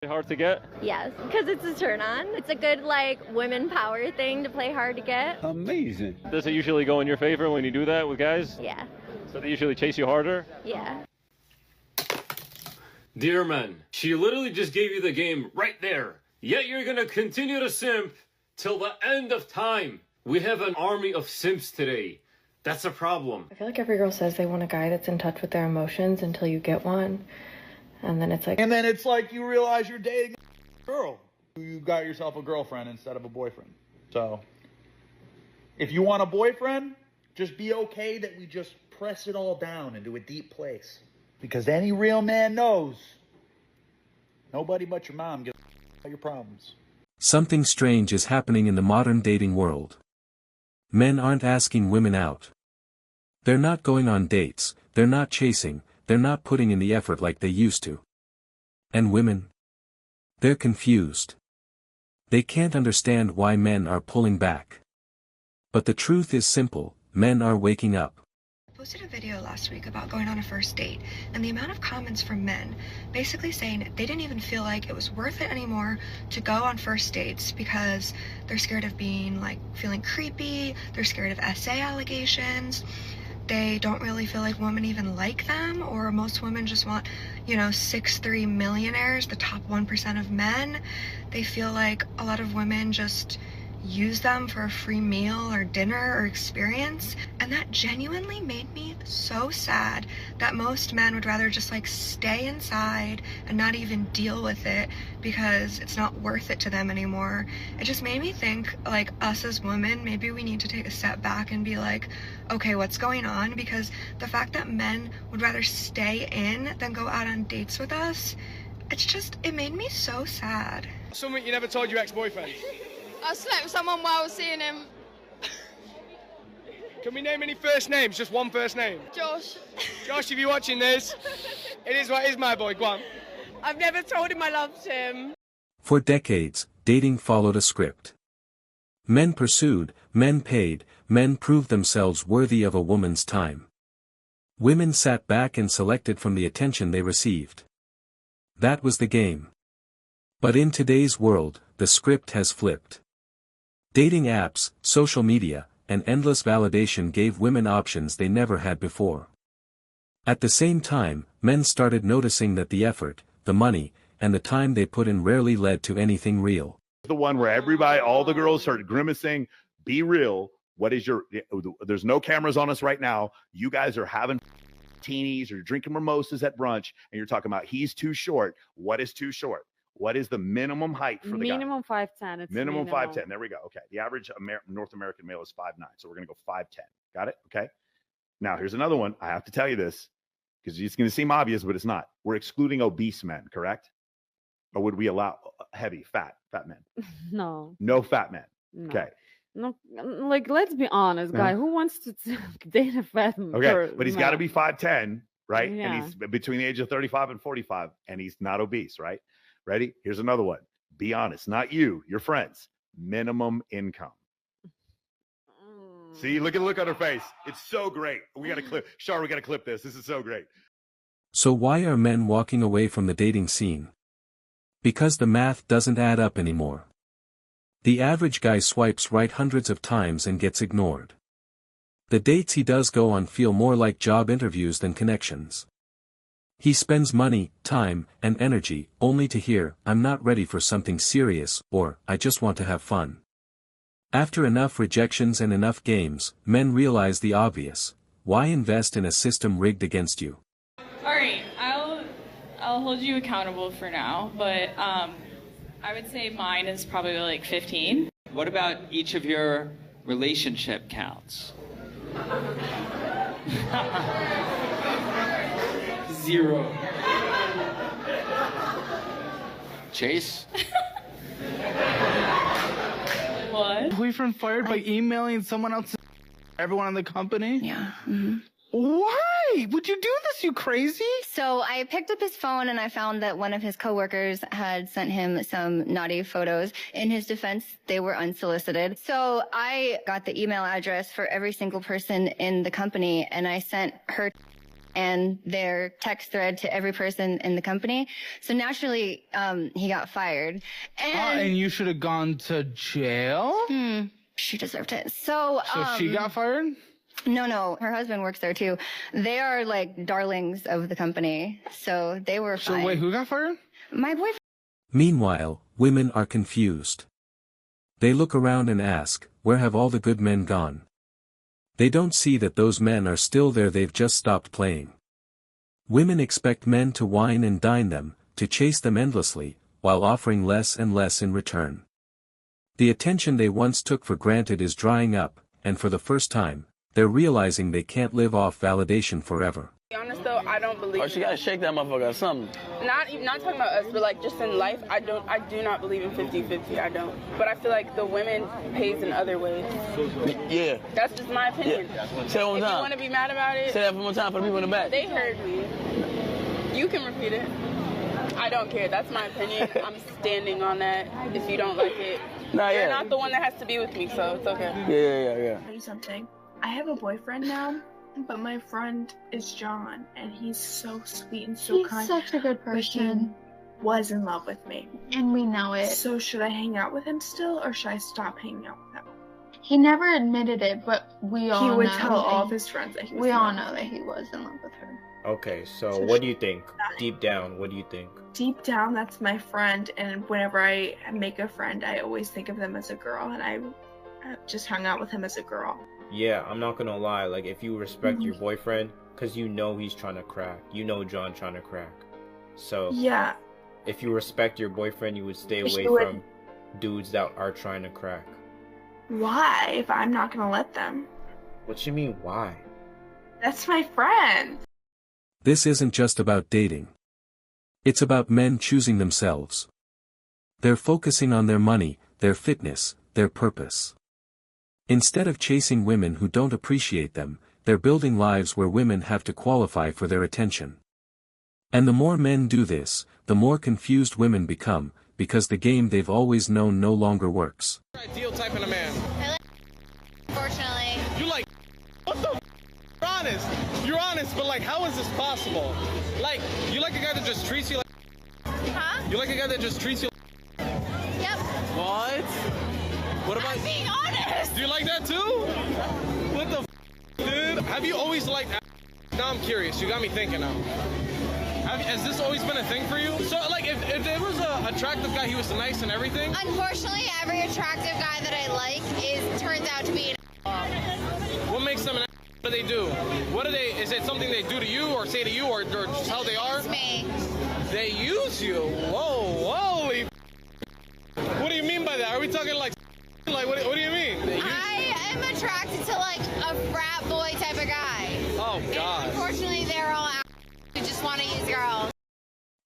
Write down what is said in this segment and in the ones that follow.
Hard to get? Yes, because it's a turn on. It's a good, like, women power thing to play hard to get. Amazing. Does it usually go in your favor when you do that with guys? Yeah. So they usually chase you harder? Yeah. Dear man, she literally just gave you the game right there. Yet you're gonna continue to simp till the end of time. We have an army of simps today. That's a problem. I feel like every girl says they want a guy that's in touch with their emotions until you get one. And then it's like you realize you're dating a girl. You got yourself a girlfriend instead of a boyfriend. So if you want a boyfriend, just be okay that we just press it all down into a deep place. Because any real man knows nobody but your mom gives a your problems. Something strange is happening in the modern dating world. Men aren't asking women out. They're not going on dates, they're not chasing, they're not putting in the effort like they used to. And women? They're confused. They can't understand why men are pulling back. But the truth is simple, men are waking up. I posted a video last week about going on a first date, and the amount of comments from men basically saying they didn't even feel like it was worth it anymore to go on first dates because they're scared of feeling creepy, they're scared of SA allegations. They don't really feel like women even like them, or most women just want, 6'3" millionaires, the top 1% of men. They feel like a lot of women just use them for a free meal or dinner or experience. And that genuinely made me so sad that most men would rather just stay inside and not even deal with it because it's not worth it to them anymore. It just made me think, us as women, maybe we need to take a step back and be like, okay, what's going on? Because the fact that men would rather stay in than go out on dates with us, it made me so sad. Something you never told your ex-boyfriend. I slept with someone while I was seeing him. Can we name any first names? Just one first name. Josh. Josh, if you're watching this, it is what it is, my boy. Go on. I've never told him I loved him. For decades, dating followed a script. Men pursued, men paid, men proved themselves worthy of a woman's time. Women sat back and selected from the attention they received. That was the game. But in today's world, the script has flipped. Dating apps, social media, and endless validation gave women options they never had before. At the same time, men started noticing that the effort, the money, and the time they put in rarely led to anything real. The one where all the girls started grimacing, be real. There's no cameras on us right now. You guys are having teenies or drinking mimosas at brunch, and you're talking about he's too short. What is too short? What is the minimum height for the guy? Minimum 5'10". It's minimum 5'10". There we go. Okay. The average North American male is 5'9". So we're going to go 5'10". Got it? Okay. Now here's another one. I have to tell you this because it's going to seem obvious, but it's not. We're excluding obese men, correct? Or would we allow heavy, fat men? No. No fat men. No. Okay. No, let's be honest, guy. Who wants to date a fat man? Okay, but he's got to be 5'10", right? Yeah. And he's between the age of 35 and 45, and he's not obese, right? Ready? Here's another one. Be honest, not you, your friends. Minimum income. See, look at the look on her face. It's so great. We got to clip. Shar, we got to clip this. This is so great. So why are men walking away from the dating scene? Because the math doesn't add up anymore. The average guy swipes right hundreds of times and gets ignored. The dates he does go on feel more like job interviews than connections. He spends money, time, and energy, only to hear, "I'm not ready for something serious," or, "I just want to have fun." After enough rejections and enough games, men realize the obvious. Why invest in a system rigged against you? Alright, I'll hold you accountable for now, but I would say mine is probably 15. What about each of your relationship counts? 0. Chase? What? Boyfriend fired by emailing someone else, everyone in the company? Yeah. Why would you do this, you crazy? So I picked up his phone and I found that one of his coworkers had sent him some naughty photos. In his defense, they were unsolicited. So I got the email address for every single person in the company and I sent her and their text thread to every person in the company. So naturally, he got fired. And you should have gone to jail? She deserved it. So she got fired? No. Her husband works there too. They are like darlings of the company. So they were fine. So wait, who got fired? My boyfriend. Meanwhile, women are confused. They look around and ask, where have all the good men gone? They don't see that those men are still there, they've just stopped playing. Women expect men to wine and dine them, to chase them endlessly, while offering less and less in return. The attention they once took for granted is drying up, and for the first time, they're realizing they can't live off validation forever. To be honest though, I don't believe. Oh, she gotta shake that motherfucker or something. Not talking about us, but like just in life, I do not believe in 50-50. I don't. But I feel like the women pays in other ways. Yeah. That's just my opinion. Yeah. Say it one more time. If you want to be mad about it. Say that one more time for the people in the back. They heard me. You can repeat it. I don't care. That's my opinion. I'm standing on that. If you don't like it, you're not the one that has to be with me, so it's okay. Yeah. I'll tell you something. I have a boyfriend now. But my friend is John, and he's so sweet and so kind. He's such a good person. He was in love with me. And we know it. So should I hang out with him still, or should I stop hanging out with him? He never admitted it, but we all know. He would tell all of his friends that he was We in all love know with that me. he was in love with her. Okay, so what do you think? Deep down, what do you think? Deep down, that's my friend, and whenever I make a friend, I always think of them as a girl, and I just hung out with him as a girl. Yeah, I'm not gonna lie, like if you respect your boyfriend, cause you know he's trying to crack. You know John trying to crack. So yeah, if you respect your boyfriend, you would stay away from dudes that are trying to crack. Why? If I'm not gonna let them. What you mean, why? That's my friend. This isn't just about dating. It's about men choosing themselves. They're focusing on their money, their fitness, their purpose. Instead of chasing women who don't appreciate them, they're building lives where women have to qualify for their attention. And the more men do this, the more confused women become, because the game they've always known no longer works. Ideal type of a man. Unfortunately. You like, what the You're honest. You're honest, but like, how is this possible? Like, you like a guy that just treats you like Huh? You like a guy that just treats you like Yep. What? What about I'm being honest. Do you like that too? What the dude? Have you always liked Now I'm curious. You got me thinking now. Has this always been a thing for you? So, like, if there was an attractive guy, he was nice and everything? Unfortunately, every attractive guy that I like turns out to be an What makes them an What do they do? What do they, is it something they do to you or say to you or just how they are? me. They use you? Whoa, holy What do you mean by that? Are we talking like what do you mean? I am attracted to like a frat boy type of guy. Oh, God. And unfortunately, they're all who just want to use girls.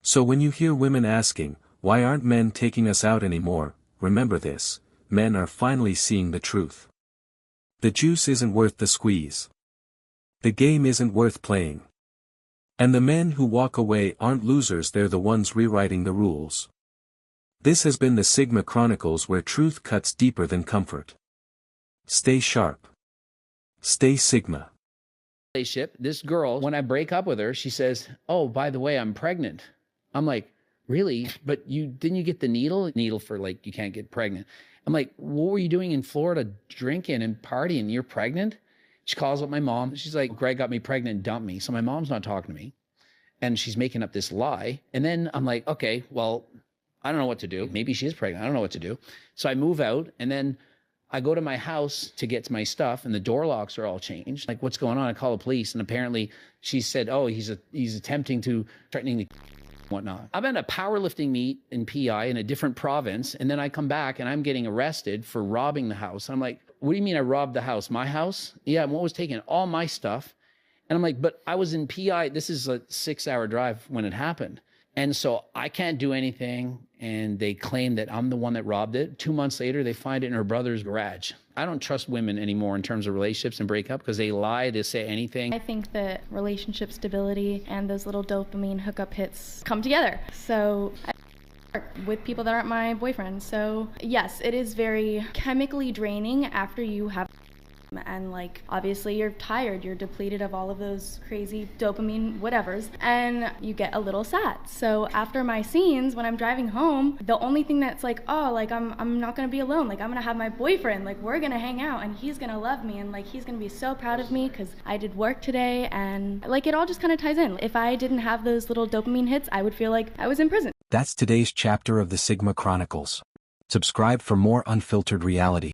So when you hear women asking, why aren't men taking us out anymore, remember this, men are finally seeing the truth. The juice isn't worth the squeeze. The game isn't worth playing. And the men who walk away aren't losers, they're the ones rewriting the rules. This has been the Sigma Chronicles, where truth cuts deeper than comfort. Stay sharp. Stay Sigma. Relationship, this girl, when I break up with her, she says, oh, by the way, I'm pregnant. I'm like, really? But didn't you get the needle for like, you can't get pregnant. I'm like, what were you doing in Florida drinking and partying? You're pregnant? She calls up my mom. She's like, Greg got me pregnant and dumped me. So my mom's not talking to me. And she's making up this lie. And then I'm like, okay, well, I don't know what to do. Maybe she is pregnant. I don't know what to do. So I move out, and then I go to my house to get my stuff, and the door locks are all changed. Like, what's going on? I call the police, and apparently she said, oh, he's attempting to, threatening to whatnot. I'm at a powerlifting meet in PI in a different province, and then I come back, and I'm getting arrested for robbing the house. I'm like, what do you mean I robbed the house? My house? Yeah, and what was taken? All my stuff. And I'm like, but I was in PI. This is a 6-hour drive when it happened. And so I can't do anything, and they claim that I'm the one that robbed it. 2 months later, they find it in her brother's garage. I don't trust women anymore in terms of relationships and breakup because they lie, they say anything. I think that relationship stability and those little dopamine hookup hits come together. So I work with people that aren't my boyfriend. So yes, it is very chemically draining after you have And like, obviously you're tired, you're depleted of all of those crazy dopamine whatevers, and you get a little sad. So after my scenes, when I'm driving home, the only thing that's like, oh, like I'm not gonna be alone, like I'm gonna have my boyfriend, like we're gonna hang out and he's gonna love me and like he's gonna be so proud of me because I did work today, and like it all just kind of ties in. If I didn't have those little dopamine hits, I would feel like I was in prison. That's today's chapter of the Sigma Chronicles. Subscribe for more unfiltered reality.